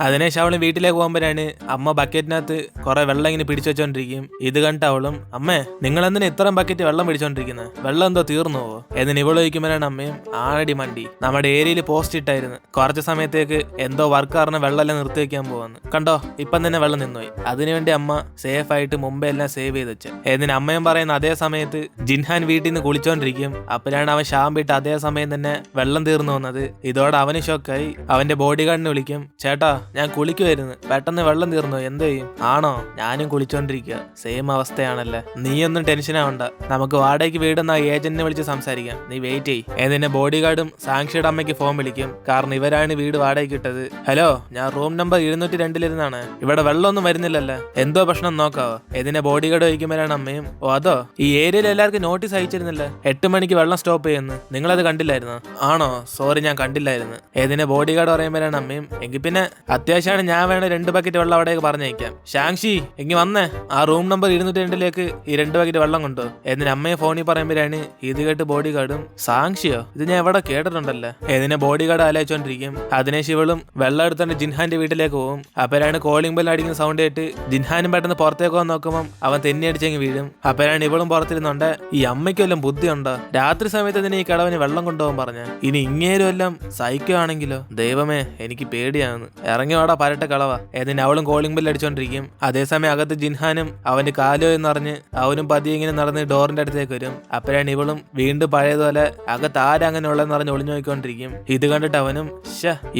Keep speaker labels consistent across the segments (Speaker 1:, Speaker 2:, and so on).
Speaker 1: അതിനുശേഷം അവള് വീട്ടിലേക്ക് പോകുമ്പോഴാണ് അമ്മ ബക്കറ്റിനകത്ത് കുറെ വെള്ളം ഇങ്ങനെ പിടിച്ചു വെച്ചോണ്ടിരിക്കും. ഇത് കണ്ടിട്ട് അവളും, അമ്മേ നിങ്ങൾ എന്തിനാ ഇത്രയും ബക്കറ്റ് വെള്ളം പിടിച്ചോണ്ടിരിക്കുന്നത്, വെള്ളം എന്തോ തീർന്നു പോവോ? എന്നിന് ഇവള് ചോദിക്കുമ്പോഴാണ് അമ്മയും ആടി മണ്ടി നമ്മുടെ ഏരിയയിൽ പോസ്റ്റ് ഇട്ടായിരുന്നു, കുറച്ച് സമയത്തേക്ക് എന്തോ വർക്കാറിന് വെള്ളമെല്ലാം നിർത്തി വെക്കാൻ പോവാന്ന്, കണ്ടോ ഇപ്പം തന്നെ വെള്ളം നിന്നുപോയി. അതിനുവേണ്ടി അമ്മ സേഫ് ആയിട്ട് മുമ്പേ എല്ലാം സേവ് ചെയ്ത് വെച്ച്. എന്നിന് അമ്മയും പറയുന്ന അതേ സമയത്ത് ജിൻഹാൻ വീട്ടിൽ നിന്ന് കുളിച്ചോണ്ടിരിക്കും. അപ്പോഴാണ് അവൻ ഷാമ്പിട്ട് അതേ സമയം തന്നെ വെള്ളം തീർന്നു വന്നത്. ഇതോടെ അവന് ഷോക്കായി. അവന്റെ ബോഡി ഗാർഡിനെ വിളിക്കും, ചേട്ടാ ഞാൻ കുളിക്കുമായിരുന്നു, പെട്ടെന്ന് വെള്ളം തീർന്നു, എന്ത് ചെയ്യും? ആണോ, ഞാനും കുളിച്ചോണ്ടിരിക്കുക, സെയിം അവസ്ഥയാണല്ലേ, നീയൊന്നും ടെൻഷൻ ആവണ്ട, നമുക്ക് വാടകയ്ക്ക് വീടെന്ന ഏജന്റിനെ വിളിച്ച് സംസാരിക്കാം, നീ വെയിറ്റ് ചെയ്യ്. എന്നിന്റെ ബോഡി ഗാർഡും സാങ്ഷിയുടെ അമ്മയ്ക്ക് ഫോൺ വിളിക്കും, കാരണം ഇവരാണ് വീട് വാടകയ്ക്ക് ഇട്ടത്. ഹലോ, ഞാൻ റൂം നമ്പർ 202 ഇവിടെ വെള്ളമൊന്നും വരുന്നില്ലല്ലോ, എന്തോ പ്രശ്നം നോക്കാവോ? ഇതിന്റെ ബോഡി ഗാർഡ് ചോദിക്കുമ്പോഴാണ് അമ്മയും, ഓ അതോ, ഈ ഏരിയയിൽ എല്ലാവർക്കും നോട്ടീസ് അയച്ചിരുന്നില്ല 8 മണിക്ക് വെള്ളം സ്റ്റോപ്പ് ചെയ്യുന്നു, നിങ്ങളത് കണ്ടില്ലായിരുന്നോ? ആണോ, സോറി ഞാൻ കണ്ടില്ലായിരുന്നു. ഇതിന്റെ ബോഡി ഗാർഡ് പറയുമ്പോഴാണ് അമ്മയും, എങ്കിൽ പിന്നെ അത്യാവശ്യമാണ്, ഞാൻ വേണേ 2 ബക്കറ്റ് വെള്ളം അവിടേക്ക് പറഞ്ഞയക്കാം. ഷാങ്ഷി എങ്കിൽ വന്നേ, ആ റൂം നമ്പർ 202 ഈ 2 ബക്കറ്റ് വെള്ളം കൊണ്ടോ? എന്നിന് അമ്മയെ ഫോണിൽ പറയുമ്പോഴാണ് ഇത് കേട്ട് ബോഡി ഗാർഡും, സാങ്ഷിയോ, ഇത് ഞാൻ എവിടെ കേട്ടിട്ടുണ്ടല്ലോ. ഇതിനെ ബോഡി ഗാർഡ് ആലോചിച്ചോണ്ടിരിക്കും. അതിനെ ശിവളും വെള്ളം എടുത്തോണ്ട് ജിൻഹാന്റെ വീട്ടിലേക്ക് പോകും. അപ്പോഴാണ് കോളിംഗ് ബെൽ അടിക്കുന്ന സൗണ്ട് കേട്ട് ജിൻഹാനും പെട്ടെന്ന് പുറത്തേക്ക് പോകാൻ നോക്കുമ്പോൾ അവൻ തെന്നി അടിച്ചെങ്കിൽ വീഴും. അപ്പോഴാണ് ഇവളും പുറത്തിരുന്നുണ്ട്, ഈ അമ്മയ്ക്ക് വല്ലതും ബുദ്ധിയുണ്ടോ, രാത്രി സമയത്ത് ഇതിന് ഈ കിളവന് വെള്ളം കൊണ്ടുപോകാൻ പറഞ്ഞ, ഇനി ഇങ്ങേരും എല്ലാം സൈക്കോ ആണെങ്കിലോ, ദൈവമേ എനിക്ക് പേടിയാവുന്നു, ഇറങ്ങി വാടാ പരട്ട കളവ. എന്നിന് അവളും കോളിംഗ് ബെൽ അടിച്ചോണ്ടിരിക്കും. അതേസമയം അകത്ത് ജിൻഹാനും അവന്റെ കാലോ എന്നറിഞ്ഞ് അവനും പതിയെ ഇങ്ങനെ നടന്ന് ഡോറിന്റെ അടുത്തേക്ക് വരും. അപ്പോഴാണ് ഇവളും വീണ്ടും പഴയതുപോലെ അകത്ത് ആരങ്ങനെ ഉള്ളതെന്ന് പറഞ്ഞ് ഒളിഞ്ഞു നോക്കിക്കൊണ്ടിരിക്കും. ഇത് കണ്ടിട്ട് അവനും,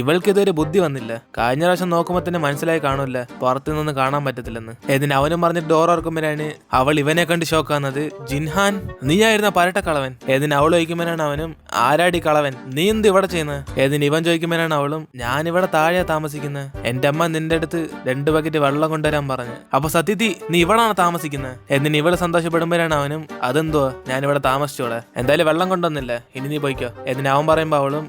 Speaker 1: ഇവൾക്ക് ഇതൊരു ബുദ്ധി വന്നില്ല, കഴിഞ്ഞ പ്രാവശ്യം നോക്കുമ്പോ തന്നെ മനസ്സിലായി കാണൂല്ല പുറത്തു നിന്ന് കാണാൻ പറ്റത്തില്ലെന്ന്. എന്നിന് അവനും പറഞ്ഞിട്ട് ഡോർ ഓർക്കുമ്പോഴാണ് അവൾ ഇവനെ കണ്ട് ഷോക്കാന്നത്, ജിൻഹാൻ നീയായിരുന്ന പരട്ട കളവൻ. ഏതിന് അവൾ ചോദിക്കുമ്പോഴാണ് അവനും, ആരാടി കളവൻ, നീ എന്ത് ഇവിടെ ചെയ്യുന്നത്? ഏതിന് ഇവൻ ചോദിക്കുമ്പോഴാണ് അവളും, ഞാനിവിടെ താഴെയാ താമസിക്കുന്നത്, എന്റെ അമ്മ നിന്റെ അടുത്ത് 2 ബക്കറ്റ് വെള്ളം കൊണ്ടുവരാൻ പറഞ്ഞു, അപ്പൊ സത്യത്തിൽ നീ ഇവിടാണ് താമസിക്കുന്നത്. എന്നിന് ഇവള് സന്തോഷപ്പെടുമ്പോഴാണ് അവനും, അതെന്തോ ഞാൻ ഇവിടെ താമസിച്ചോളെ, എന്തായാലും വെള്ളം കൊണ്ടുവന്നില്ല, ഇനി നീ പോയിക്കോ. എന്നിന് അവൻ പറയുമ്പോ അവളും,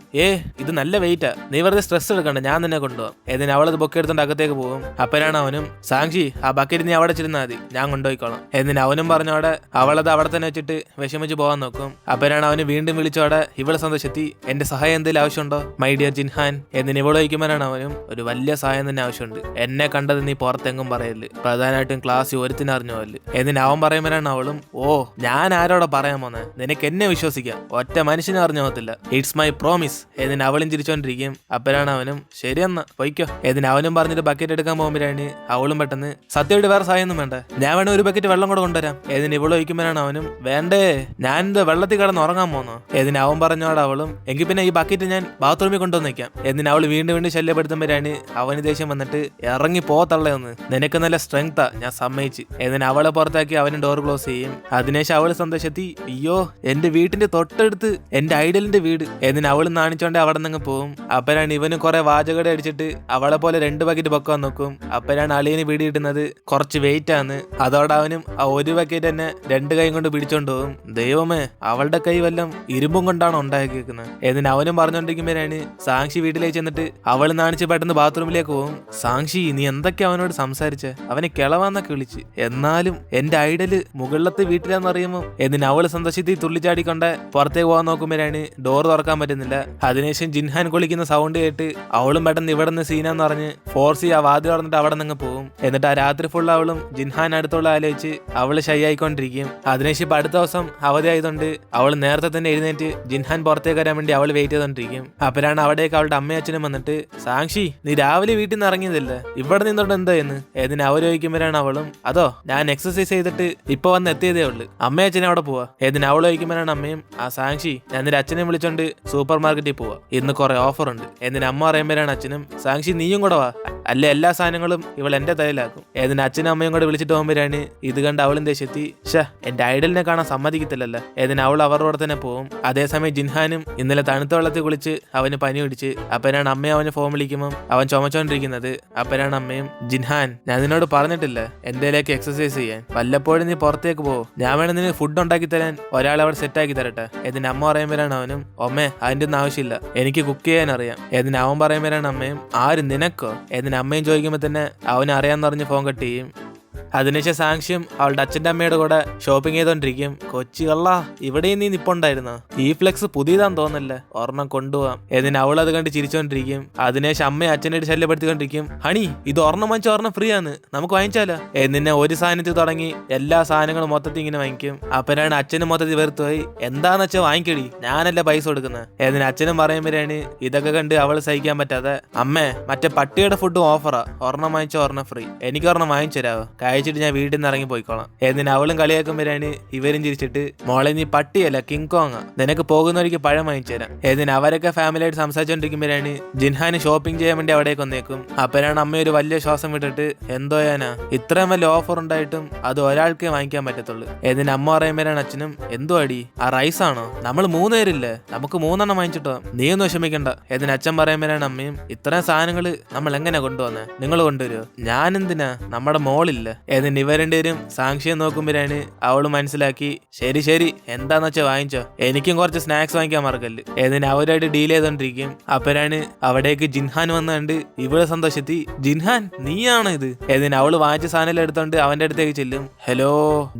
Speaker 1: ഇത് നല്ല വെയിറ്റാ, നീ വെറുതെ സ്ട്രെസ് എടുക്കണ്ട, ഞാൻ തന്നെ കൊണ്ടുപോകാം. എന്നിന് അവളത് ബൊക്കെ എടുത്തോണ്ട് അകത്തേക്ക് പോകും. അപ്പോഴാണ് അവനും, സാങ്ഷി ആ ബക്കറ്റ് നീ അവിടെ വെച്ചിരുന്നാൽ മതി, ഞാൻ കൊണ്ടുപോയിക്കോളാം. എന്നിന് അവനും പറഞ്ഞോടെ അവളത് അവിടെ തന്നെ വെച്ചിട്ട് വിഷമിച്ച് പോകാൻ നോക്കും. അപ്പോഴാണ് അവന് വീണ്ടും വിളിച്ചോടെ ഇവള് സന്തോഷത്തി, എന്റെ സഹായം എന്തെങ്കിലും ആവശ്യമുണ്ടോ മൈ ഡിയർ ജിൻഹാൻ? എന്നിന് ഇവള് ചോദിക്കുമ്പോഴാണ് അവനും, ഒരു വലിയ സഹായം തന്നെ ആവശ്യമുണ്ട്, എന്നെ കണ്ടത് നീ പുറത്തെങ്കും പറയല്, പ്രധാനമായിട്ടും ക്ലാസ് ഒരുത്തിന് അറിഞ്ഞോല്. എന്നിന് അവൻ പറയുമ്പോഴാണ് അവളും, ഓ ഞാൻ ആരോടെ പറയാൻ പോന്നെ, നിനക്ക് എന്നെ വിശ്വസിക്കാം, ഒറ്റ മനുഷ്യനെ അറിഞ്ഞു പോകത്തില്ല, ഇറ്റ്സ് മൈ പ്രോമിസ്. എന്നിന് അവളും ചിരിച്ചോണ്ടിരിക്കും. അപ്പോഴാണ് അവനും, ശരിയെന്നാ പോയിക്കോ. എന്നിന് അവനും പറഞ്ഞിട്ട് ബക്കറ്റ് എടുക്കാൻ പോകുമ്പോഴാണ് അവളും പെട്ടെന്ന്, സത്യമായിട്ട് വേറെ സഹായം ഒന്നും വേണ്ട, ഞാൻ വേണേ ഒരു ബക്കറ്റ് വെള്ളം കൂടെ കൊണ്ടുവരാം. എന്നിന് ഇവള് ചോദിക്കുമ്പോഴാണ് അവനും, വേണ്ടേ, ഞാൻ എന്താ വെള്ളത്തിൽ കിടന്ന് ഉറങ്ങാൻ പോന്നോ? എന്നിന് അവൻ പറഞ്ഞോടെ അവളും, എങ്കിൽ പിന്നെ ഈ ബക്കറ്റ് ഞാൻ ബാത്റൂമിൽ കൊണ്ടുവന്ന് വെക്കാം. എന്നിന് അവള് വീണ്ടും വീണ്ടും ശല്യപ്പെടുത്തുമ്പോഴാണ് അവന് ദേഷ്യം വന്നിട്ട്, ഇറങ്ങി പോത്തള്ളയൊന്ന്, നിനക്ക് നല്ല സ്ട്രെങ്താ, ഞാൻ സമ്മതിച്ച്. എന്നിന് അവളെ പുറത്താക്കി അവന് ഡോർ ക്ലോസ് ചെയ്യും. അതിനുശേഷം അവള് സന്തോഷത്തി, അയ്യോ എന്റെ വീട്ടിന്റെ തൊട്ടടുത്ത് എന്റെ ഐഡലിന്റെ വീട്. എന്നിന് അവള് നാണിച്ചോണ്ട് അവിടെ നിന്ന് പോകും. അപ്പോഴാണ് ഇവന് കുറെ വാചകടെ അടിച്ചിട്ട് അവളെ പോലെ 2 ബക്കറ്റ് പൊക്കാൻ നോക്കും. അപ്പോഴാണ് അളിയന് പിടി കിട്ടുന്നത് കുറച്ച് വെയിറ്റ് ആണ്. അതോടെ അവനും ആ ഒരു ബക്കറ്റ് തന്നെ 2 കൈ കൊണ്ട് പിടിച്ചോണ്ട് പോകും. ദൈവമേ അവളുടെ കൈ വല്ലം ഇരുമ്പും കൊണ്ടാണ് ഉണ്ടാക്കിയേക്കുന്നത്. എന്നിന് അവനും പറഞ്ഞോണ്ടിരിക്കുമ്പോഴാണ് സാങ്ഷി വീട്ടിലേക്ക് ചെന്നിട്ട് അവള് നാണിച്ച് പെട്ടെന്ന് ബാത്റൂമിലേക്ക് പോകും. സാങ്ഷി നീ എന്തൊക്കെ അവനോട് സംസാരിച്ചേ, അവനെ കിളവാന്നൊക്കെ വിളിച്ച്, എന്നാലും എന്റെ ഐഡല് മുകളിലത്തെ വീട്ടിലാന്ന് അറിയുമ്പോ. എന്നിന് അവള് സന്തോഷത്തിൽ തുള്ളിച്ചാടിക്കൊണ്ട് പുറത്തേക്ക് പോകാൻ നോക്കുമ്പോഴാണ് ഡോർ തുറക്കാൻ പറ്റുന്നില്ല. അതിനുശേഷം ജിൻഹാൻ കുളിക്കുന്ന സൗണ്ട് കേട്ട് അവളും പെട്ടെന്ന് ഇവിടെ നിന്ന് സീനാന്ന് പറഞ്ഞ് ഫോർസി ആ വാതിൽ തുറന്നിട്ട് അവിടെ നിന്ന് പോകും. എന്നിട്ട് ആ രാത്രി ഫുൾ അവളും ജിൻഹാൻ അടുത്തുള്ള ആലോചിച്ച് അവള് ഷൈ ആയിക്കൊണ്ടിരിക്കും. അതിനുശേഷം ഇപ്പൊ അടുത്ത ദിവസം അവധി ആയതുകൊണ്ട് അവള് നേരത്തെ തന്നെ എഴുന്നേറ്റ് ജിൻഹാൻ പുറത്തേക്ക് വരാൻ വേണ്ടി അവള് വെയിറ്റ് ചെയ്തോണ്ടിരിക്കും. അപ്പോഴാണ് അവിടേക്ക് അവളുടെ അമ്മയും അച്ഛനും വന്നിട്ട്, സാങ്ഷി നീ രാവിലെ വീട്ടിൽ നിന്ന് ഇറങ്ങിയതല്ലേ, ഇവിടെ നിന്നോണ്ട് എന്തായെന്ന്? ഏതിന് അവർ ചോദിക്കുമ്പോഴാണ് അവളും, അതോ ഞാൻ എക്സസൈസ് ചെയ്തിട്ട് ഇപ്പൊ വന്ന് എത്തിയതേ ഉള്ളു, അമ്മയച്ഛനെ അവിടെ പോവാ. ഏതിന് അവൾ ചോദിക്കുമ്പോഴാണ് അമ്മയും, ആ സാങ്ഷി ഞാൻ നിന്റെ അച്ഛനെ വിളിച്ചോണ്ട് സൂപ്പർ മാർക്കറ്റിൽ പോവാ, ഇന്ന് കുറെ ഓഫർ ഉണ്ട്. എന്നിന് അമ്മ പറയുമ്പോഴാണ് അച്ഛനും, സാങ്ഷി നീയും കൂടെ വാ, അല്ലെ എല്ലാ സാധനങ്ങളും ഇവൾ എന്റെ തലയിലാക്കും. ഏതിന് അച്ഛനും അമ്മയും കൂടെ വിളിച്ചിട്ട് പോകുമ്പോഴാണ് ഇത് കണ്ട് അവളും ദേഷ്യത്തി, എന്റെ ഐഡലിനെ കാണാൻ സമ്മതിക്കത്തില്ലല്ലോ. ഏതിന് അവൾ അവരുടെ തന്നെ പോകും. അതേസമയം ജിൻഹാനും ഇന്നലെ തണുത്ത വെള്ളത്തിൽ കുളിച്ച് അവന് പനി പിടിച്ച്. അപ്പനാണ് അമ്മയും അവന് ഫോൺ വിളിക്കുമ്പോൾ അവൻ ചുമച്ചോണ്ടിരിക്കുന്നത്. അപ്പനാണ് അമ്മയും, ജിൻഹാൻ ഞാൻ നിന്നോട് പറഞ്ഞിട്ടില്ല എന്തേലേക്ക് എക്സസൈസ് ചെയ്യാൻ, വല്ലപ്പോഴും നീ പുറത്തേക്ക് പോകും, ഞാൻ വേണം നിനക്ക് ഫുഡ് ഉണ്ടാക്കി തരാൻ ഒരാളെ അവിടെ സെറ്റ് ആക്കി തരട്ടെ. ഏതിന് അമ്മ പറയുമ്പോഴാണ് അവനും, ഒമ്മേ അതിന്റെ ഒന്നും ആവശ്യമില്ല, എനിക്ക് കുക്ക് ചെയ്യാൻ അറിയാം. ഏതിന് അവൻ പറയുമ്പോഴാണ് അമ്മയും, ആര് നിനക്കോ? ഏതിന് അമ്മയും ചോദിക്കുമ്പോൾ തന്നെ അവന് അറിയാന്ന് പറഞ്ഞ് ഫോൺ കട്ട് ചെയ്യും. അതിനുശേഷം സാങ്ഷ്യം അവളുടെ അച്ഛൻ്റെ അമ്മയുടെ കൂടെ ഷോപ്പിംഗ് ചെയ്തോണ്ടിരിക്കും. കൊച്ചു കള്ളാ, ഇവിടെയും നീ നിപ്പുണ്ടായിരുന്നോ? ഈ ഫ്ലെക്സ് പുതിയതാന്ന് തോന്നല്ലേ, ഒരെണ്ണം കൊണ്ടുപോവാം. എന്നിട്ട് അവൾ അത് കണ്ട് ചിരിച്ചോണ്ടിരിക്കും. അതിനുശേഷം അമ്മയെ അച്ഛനായിട്ട് ശല്യപ്പെടുത്തിക്കൊണ്ടിരിക്കും. ഹണി, ഇത് ഒരെണ്ണം വാങ്ങിച്ച ഒരെണ്ണം ഫ്രീ ആണ്, നമുക്ക് വാങ്ങിച്ചാലോ? എന്നിന്നെ ഒരു സാധനത്തിൽ തുടങ്ങി എല്ലാ സാധനങ്ങളും മൊത്തത്തിൽ ഇങ്ങനെ വാങ്ങിക്കും. അപ്പനാണ് അച്ഛനും മൊത്തത്തിൽ വെറുത്തു പോയി. എന്താന്ന് വെച്ചാൽ വാങ്ങിക്കടി, ഞാനല്ല പൈസ കൊടുക്കുന്നത്. എന്നിട്ട് അച്ഛനും പറയുമ്പോഴാണ് ഇതൊക്കെ കണ്ട് അവൾ സഹിക്കാൻ പറ്റാതെ, അമ്മേ മറ്റേ പട്ടിയുടെ ഫുഡും ഓഫറാ, ഒരെണ്ണം വാങ്ങിച്ച ഒരെണ്ണം ഫ്രീ, എനിക്ക് ഒരെണ്ണം വാങ്ങിച്ചു തരാവോ? കഴിച്ചിട്ട് ഞാൻ വീട്ടിൽ നിന്ന് ഇറങ്ങി പോയിക്കോളാം. എന്നിട്ട് അവളും കളിയാക്കുമ്പോഴാണ് ഇവരും ചിരിച്ചിട്ട്, മോളെ നീ പട്ടിയല്ല കിങ് കോങ്, നിനക്ക് പോകുന്നവർക്ക് പഴം വാങ്ങിച്ചു തരാം. എന്നിട്ട് അവരൊക്കെ ഫാമിലി ആയിട്ട് സംസാരിച്ചോണ്ടിരിക്കുമ്പോഴാണ് ജിൻഹാന് ഷോപ്പിംഗ് ചെയ്യാൻ വേണ്ടി അവിടേക്ക് വന്നേക്കും. അപ്പോഴാണ് അമ്മ ഒരു വലിയ ശ്വാസം വിട്ടിട്ട്, എന്തോയാനാ ഇത്രയും വലിയ ഓഫർ ഉണ്ടായിട്ടും അത് ഒരാൾക്കേ വാങ്ങിക്കാൻ പറ്റത്തുള്ളൂ. എന്നിട്ട് അമ്മ പറയുമ്പോഴാണ് അച്ഛനും, എന്തോ അടി ആ റൈസ് ആണോ? നമ്മൾ 3 പേരില്ലേ, നമുക്ക് 3 വാങ്ങിച്ചിട്ടോ, നീ ഒന്നും വിഷമിക്കണ്ട. എന്നിട്ട് അച്ഛൻ പറയുമ്പോഴാണ് അമ്മയും, ഇത്രയും സാധനങ്ങള് നമ്മൾ എങ്ങനെ കൊണ്ടുവന്നേ, നിങ്ങൾ കൊണ്ടുവരുമോ? ഞാൻ എന്തിനാ, നമ്മുടെ മോളില്ല. എന്നിട്ട് ഇവ രണ്ടുപേരും സാക്ഷിയെ നോക്കുമ്പോഴാണ് അവള് മനസ്സിലാക്കി, ശരി ശരി എന്താന്ന് വെച്ചാൽ വാങ്ങിച്ചോ, എനിക്കും കുറച്ച് സ്നാക്സ് വാങ്ങിക്കാൻ മറക്കല്ല്. എന്നിട്ട് അവരായിട്ട് ഡീൽ ചെയ്തോണ്ടിരിക്കും. അപ്പോഴാണ് അവിടേക്ക് ജിൻഹാൻ വന്നുകൊണ്ട് ഇവിടെ സന്തോഷത്തി, ജിൻഹാൻ നീയാണോ ഇത്? എന്നിട്ട് അവള് വാങ്ങിച്ച സാധനം എടുത്തോണ്ട് അവന്റെ അടുത്തേക്ക് ചെല്ലും. ഹലോ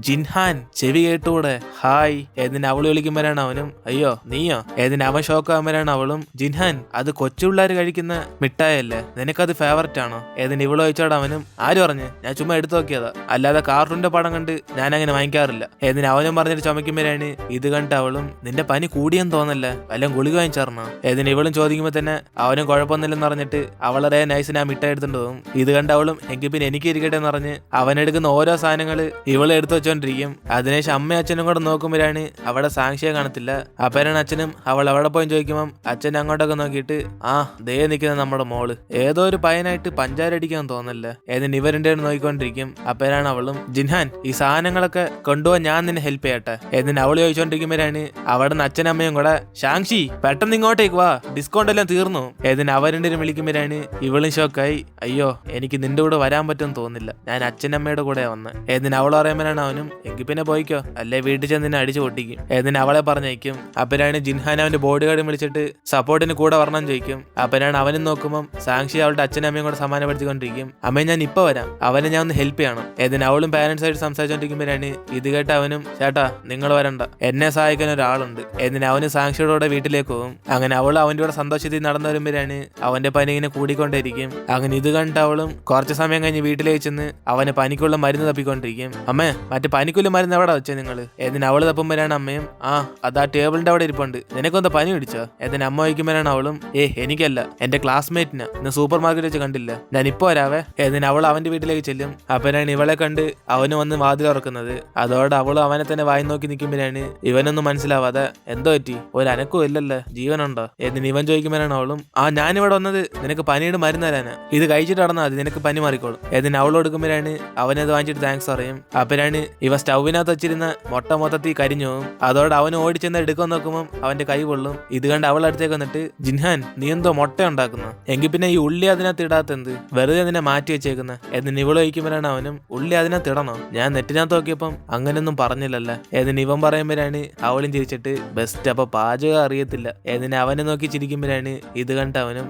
Speaker 1: ജിൻഹാൻ, ചെവി കേട്ടൂടെ, ഹായ്. എന്നിട്ട് അവള് വിളിക്കുമ്പോഴാണ് അവനും, അയ്യോ നീയോ? എന്നിട്ട് അവൻ ഷോക്ക് ആകുമ്പോഴാണ് അവളും, ജിൻഹാൻ അത് കൊച്ചു പിള്ളേർ കഴിക്കുന്ന മിഠായല്ലേ, നിനക്കത് ഫേവററ്റ് ആണോ? എന്നിട്ട് ഇവള് ചോദിച്ചോട് അവനും, ആര് പറഞ്ഞു, ഞാൻ ചുമ്മാ എടുത്തു നോക്കിയതാ, അല്ലാതെ കാർട്ടൂണിന്റെ പടം കണ്ട് ഞാൻ അങ്ങനെ വാങ്ങിക്കാറില്ല. എന്നിട്ട് അവനും പറഞ്ഞിട്ട് ചുമക്കുമ്പോഴാണ് ഇത് കണ്ട് അവളും, നിന്റെ പനി കൂടിയെന്ന് തോന്നല്ലേ, വല്ലതും ഗുളിക വാങ്ങിച്ചാർന്നോ? എന്നിട്ട് ഇവളും ചോദിക്കുമ്പോ തന്നെ അവനും കുഴപ്പമൊന്നുമില്ലെന്ന് പറഞ്ഞിട്ട് അവളറെ നൈസിന് ആ മിഠായി എടുത്തുകൊണ്ട് പോകും. ഇത് കണ്ട് അവളും, എങ്കിൽ പിന്നെ എനിക്ക് ഇരിക്കട്ടെ എന്ന് പറഞ്ഞ് അവനെടുക്കുന്ന ഓരോ സാധനങ്ങള് ഇവളെ എടുത്തു വെച്ചോണ്ടിരിക്കും. അതിനുശേഷം അമ്മയും അച്ഛനും കൂടെ നോക്കുമ്പോഴാണ് അവിടെ സാക്ഷിയെ കാണത്തില്ല. അപ്പനാണ് അച്ഛനും അവൾ അവിടെ പോയി ചോദിക്കുമ്പം അച്ഛൻ അങ്ങോട്ടൊക്കെ നോക്കിയിട്ട്, ആ ദേ നിൽക്കുന്ന നമ്മുടെ മോള്, ഏതോ ഒരു പയ്യനായിട്ട് പഞ്ചാരടിക്കാൻ തോന്നല്ലേ. എന്നിട്ട് ഇവരുടെ നോക്കിക്കൊണ്ടിരിക്കും. അപ്പനാണ് അവളും, ജിൻഹാൻ ഈ സാധനങ്ങളൊക്കെ കൊണ്ടുപോകാൻ ഞാൻ നിന്നെ ഹെൽപ്പ് ചെയ്യട്ടെ. എന്നിട്ട് അവള് ചോദിച്ചോണ്ടിരിക്കുമ്പോഴാണ് അവിടെ നിന്ന് അച്ഛനമ്മയും കൂടെ, ഷാങ്ഷി പെട്ടെന്ന് ഇങ്ങോട്ടേക്ക് വാ, ഡിസ്കൗണ്ട് എല്ലാം തീർന്നു. എന്നിട്ട് അവരുടെ വിളിക്കുമ്പോഴാണ് ഇവളും ഷോക്കായി, അയ്യോ എനിക്ക് നിന്റെ കൂടെ വരാൻ പറ്റുമെന്ന് തോന്നുന്നില്ല, ഞാൻ അച്ഛനമ്മയുടെ കൂടെ വന്ന്. എന്നിട്ട് അവൾ പറയുമ്പോഴാണ് അവനും, എങ്കിൽ പിന്നെ പോയിക്കോ, അല്ലെ വീട്ടിൽ ചെന്ന് നിന്നെ അടിച്ചു പൊട്ടിക്കും. എന്നിട്ട് അവളെ പറഞ്ഞയക്കും. അപ്പനാണ് ജിൻഹാൻ അവന്റെ ബോഡി ഗാർഡും വിളിച്ചിട്ട് സപ്പോർട്ടിന് കൂടെ വരണം ചോദിക്കും. അപ്പനാണ് അവനും നോക്കുമ്പോൾ സാക്ഷി അവളുടെ അച്ഛനമ്മയും കൂടെ സമാനപ്പെടുത്തിക്കൊണ്ടിരിക്കും. അമ്മയെ ഞാൻ ഇപ്പൊ വരാം, അവനെ ഞാൻ ഒന്ന് ഹെൽപ്പ് ചെയ്യണം. എന്നിട്ട് അവളും പാരന്റ്സ് ആയിട്ട് സംസാരിച്ചോണ്ടിരിക്കുമ്പോഴാണ് ഇത് കേട്ട അവനും, ചേട്ടാ നിങ്ങൾ വരണ്ട, എന്നെ സഹായിക്കാൻ ഒരാളുണ്ട്. എന്നിട്ട് അവന് സാക്ഷിയുടെ വീട്ടിലേക്ക് പോകും. അങ്ങനെ അവൾ അവന്റെ കൂടെ സന്തോഷത്തിൽ നടന്നു വരുമ്പോഴാണ് അവന്റെ പനി ഇങ്ങനെ കൂടിക്കൊണ്ടിരിക്കും. അങ്ങനെ ഇത് കണ്ട് അവളും കുറച്ച് സമയം കഴിഞ്ഞ് വീട്ടിലേക്ക് ചെന്ന് അവന് പനിക്കുള്ള മരുന്ന് തപ്പിക്കൊണ്ടിരിക്കും. അമ്മേ മറ്റേ പനിക്കുള്ള മരുന്ന് എവിടെ വെച്ചേ നിങ്ങള്? എന്നിട്ട് അവള് തപ്പുമ്പോഴാണ് അമ്മയും, ആ അതാ ടേബിളിന്റെ അവിടെ ഇരിപ്പുണ്ട്, നിനക്കൊന്ന് പനി പിടിച്ചോ? എന്നിട്ട് അമ്മ വയ്ക്കുമ്പോഴാണ് അവളും, എനിക്കല്ല എന്റെ ക്ലാസ്മേറ്റിന് ഇന്ന് സൂപ്പർ മാർക്കറ്റ് വെച്ച് കണ്ടില്ല, ഞാൻ ഇപ്പൊ വരാവേ. എന്നിട്ട് അവൾ അവന്റെ വീട്ടിലേക്ക് ചെല്ലും. അപ്പനാണ് ഇവളെ കണ്ട് അവന് വന്ന് വാതിൽ തുറക്കുന്നത്. അതോടെ അവളും അവനെ തന്നെ വായി നോക്കി നിൽക്കുമ്പോഴാണ് ഇവനൊന്നും മനസ്സിലാവാതെ, എന്തോ പറ്റി, ഒരു അനക്കവും ഇല്ലല്ലോ, ജീവനുണ്ടോ? എന്നിട്ട് ഇവൻ ചോദിക്കുമ്പോഴാണ് അവളും, ആ ഞാനിവിടെ വന്നത് നിനക്ക് പനിയുടെ മരുന്ന് തരാനാ, ഇത് കഴിച്ചിട്ട് നടന്നാൽ മതി, നിനക്ക് പനി മാറിക്കോളും. എന്നിട്ട് അവൾ കൊടുക്കുമ്പോഴാണ് അവനത് വാങ്ങിച്ചിട്ട് താങ്ക്സ് പറയും. അപ്പനാണ് ഇവ സ്റ്റൗവിനകത്ത് വെച്ചിരുന്ന മുട്ട മൊത്തത്തിൽ കരിഞ്ഞു പോകും. അതോടെ അവന് ഓടിച്ചെന്ന് എടുക്കാൻ നോക്കുമ്പോൾ അവന്റെ കൈ പൊള്ളും. ഇത് കണ്ട് അവൾ അടുത്തേക്ക് വന്നിട്ട്, ജിൻഹാൻ നീ എന്തോ മുട്ട ഉണ്ടാക്കുന്നു, എങ്കിൽ പിന്നെ ഈ ഉള്ളി അതിനകത്ത് ഇടാത്ത എന്ത്, വെറുതെ അതിനെ മാറ്റി വെച്ചേക്കുന്ന. എന്നിട്ട് ഇവള് വയ്ക്കുമ്പോഴാണ് അവനും, ഉള്ളി അതിനകത്ത് ഇടണോ? ഞാൻ നെറ്റിനകത്ത് നോക്കിയപ്പം അങ്ങനെയൊന്നും പറഞ്ഞില്ലല്ലേ. എന്നിട്ട് ഇവൻ പറയുമ്പോഴാണ് അവളും ചിരിച്ചിട്ട്, ബെസ്റ്റ് അപ്പൊ പാചകം അറിയത്തില്ല. എന്നിട്ട് അവനെ നോക്കി ചിരിക്കുമ്പോഴാണ് ഇത് കണ്ട് അവനും,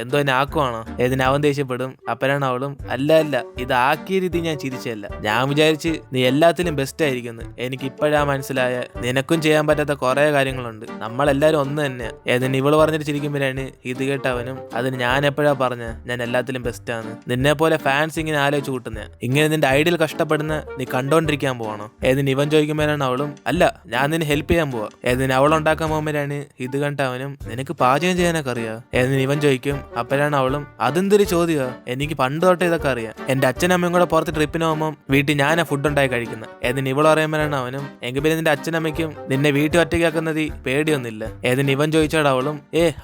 Speaker 1: എന്തോ എന്നെ ആക്കുവാണോ? എന്നിട്ട് അവൻ ദേഷ്യപ്പെടും. അപ്പനാണ് അവളും, അല്ല അല്ല ഇത് ആക്കിയ രീതി ഞാൻ ചിരിച്ചല്ല, ഞാൻ വിചാരിച്ച് നീ എല്ലാത്തിലും ബെസ്റ്റ് ആയിരിക്കുന്നു, എനിക്ക് ഇപ്പോഴാ മനസ്സിലായ നിനക്കും ചെയ്യാൻ പറ്റാത്ത കുറെ കാര്യങ്ങളുണ്ട്, നമ്മളെല്ലാരും ഒന്ന് തന്നെ. എന്നിട്ട് ഇവള് പറഞ്ഞിട്ട് ചിരിക്കുമ്പോഴാണ് ഇത് കേട്ടവനും, അതിന് ഞാൻ എപ്പോഴാ പറഞ്ഞ ഞാൻ എല്ലാത്തിലും ബെസ്റ്റ് ആണ്, നിന്നെ പോലെ ഫാൻസ് ഇങ്ങനെ ആലോചിച്ച് കൂട്ടുന്ന, ഇങ്ങനെ നിന്റെ ഐഡിയൽ കഷ്ടപ്പെടുന്ന നീ കണ്ടോണ്ടിരിക്കാൻ പോവാണോ? എന്നിട്ട് ഇവൻ ചോദിക്കുമ്പോഴാണ് അവളും, അല്ല ഞാൻ നിന്നെ ഹെൽപ്പ് ചെയ്യാൻ പോവാ. എന്നിട്ട് അവൾ ഉണ്ടാക്കാൻ പോകുമ്പോഴാണ് ഇത് കണ്ടവനും, നിനക്ക് പാചകം ചെയ്യാനൊക്കെ അറിയാം? എന്നിട്ട് ഇവൻ ചോദിക്കും. അപ്പോഴാണ് അവളും, അതെന്തൊരു ചോദ്യമാ, എനിക്ക് പണ്ട് തൊട്ട് ഇതൊക്കെ അറിയാം, എന്റെ അച്ഛനമ്മയും കൂടെ പുറത്ത് ട്രിപ്പിന് പോകുമ്പോൾ വീട്ടിൽ ഞാനാ ഫുഡ് ഉണ്ടായി കഴിക്കുന്നത്. എന്നിട്ട് ഇവൾ പറയുമ്പോഴാണ് അവനും, എങ്കിൽ പിന്നെ നിന്റെ അച്ഛനമ്മയ്ക്കും നിന്നെ വീട്ടിൽ ഒറ്റയ്ക്കാക്കുന്നത് പേടിയൊന്നുമില്ല. എന്നിട്ട് ഇവൻ ചോദിച്ചാട് അവളും,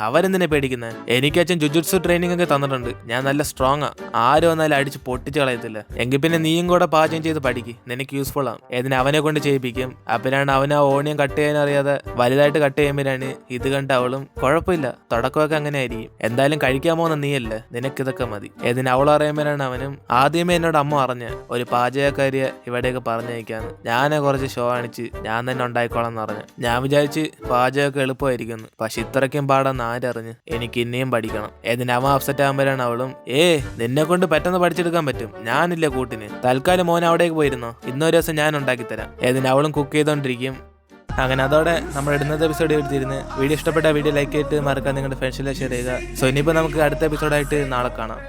Speaker 1: അവരെന്തിനെ പേടിക്കുന്നത്, എനിക്ക് അച്ഛൻ ജുജുത്സു ട്രെയിനിങ് ഒക്കെ തന്നിട്ടുണ്ട്, ഞാൻ നല്ല സ്ട്രോങ് ആ, ആരും വന്നാലും അടിച്ച് പൊട്ടിച്ച് കളയത്തില്ല, എങ്കിൽ പിന്നെ നീയും കൂടെ പാചകം ചെയ്ത് പഠിക്ക്, നിനക്ക് യൂസ്ഫുൾ ആവും. എന്നിട്ട് അവനെ കൊണ്ട് ചെയ്യിപ്പിക്കും. അപ്പോഴാണ് അവൻ ആ ഓണിയൻ കട്ട് ചെയ്യാൻ അറിയാതെ വലുതായിട്ട് കട്ട് ചെയ്യുമ്പോഴാണ് ഇത് കണ്ട് അവളും, കുഴപ്പമില്ല തുടക്കമൊക്കെ അങ്ങനെ ആയിരിക്കും, എന്തായാലും കഴിക്കാൻ പോകുന്ന നീയല്ലേ, നിനക്കിതൊക്കെ മതി. എന്നിട്ട് അവൾ അറിയുമ്പോഴാണ് അവനും, ആദ്യമേ എന്നോട് അമ്മ പറഞ്ഞ ഒരു പാചകക്കാരിയെ ഇവിടെയൊക്കെ പറഞ്ഞയക്കാന്ന്, ഞാനെ കുറച്ച് ഷോ കാണിച്ച് ഞാൻ തന്നെ ഉണ്ടായിക്കോളാം എന്ന് പറഞ്ഞു. ഞാൻ വിചാരിച്ച് പാചകമൊക്കെ എളുപ്പമായിരിക്കുന്നു, പക്ഷെ ഇത്രയ്ക്കും പാടാന്ന് ആരറിഞ്ഞ്, എനിക്ക് ഇനിയും പഠിക്കണം. എന്നിട്ട് അവൻ അപ്സെറ്റ് ആകുമ്പോഴാണ് അവളും, നിന്നെ കൊണ്ട് പെട്ടെന്ന് പഠിച്ചെടുക്കാൻ പറ്റും, ഞാനില്ല കൂട്ടിന്. ഫുഡിന്. തൽക്കാലം മോൻ അവിടേക്ക് പോയിരുന്നോ, ഇന്നൊരു ദിവസം ഞാൻ ഉണ്ടാക്കി തരാം. ഏതിന് അവളും കുക്ക് ചെയ്തോണ്ടിരിക്കും. അങ്ങനെ അതോടെ നമ്മൾ ഇടുന്നത് എപ്പിസോഡ് എടുത്തിരുന്ന്. വീഡിയോ ഇഷ്ടപ്പെട്ട വീഡിയോ ലൈക്ക് ചെയ്തിട്ട് മറക്കാൻ നിങ്ങളുടെ ഫ്രണ്ട്സിലെ ഷെയർ ചെയ്യുക. സോ ഇനിയിപ്പോൾ നമുക്ക് അടുത്ത എപ്പിസോഡായിട്ട് നാളെ കാണാം.